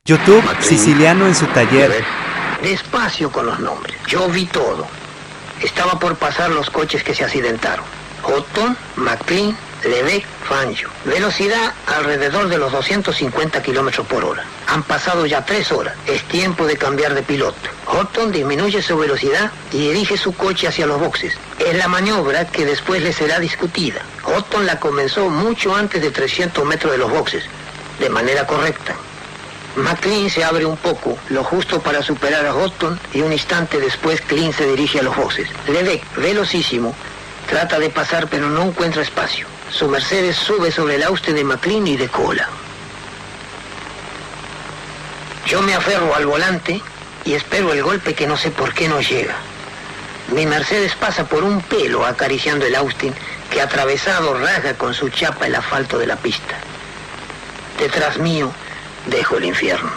YouTube, Siciliano en su taller. Despacio con los nombres. Yo vi todo. Estaba por pasar los coches que se accidentaron. Houghton, McLean, Lebec, Fangio. Velocidad alrededor de los 250 kilómetros por hora. Han pasado ya 3 horas. Es tiempo de cambiar de piloto. Houghton disminuye su velocidad y dirige su coche hacia los boxes. Es la maniobra que después le será discutida. Houghton la comenzó mucho antes de 300 metros de los boxes, de manera correcta. McLean se abre un poco, lo justo para superar a Houghton, y un instante después Klein se dirige a los boxes. Lebec, velocísimo, trata de pasar pero no encuentra espacio. Su Mercedes sube sobre el Austin de McLean y decola. Yo me aferro al volante y espero el golpe que no sé por qué no llega. Mi Mercedes pasa por un pelo acariciando el Austin, que atravesado rasga con su chapa el asfalto de la pista. Detrás mío dejo el infierno.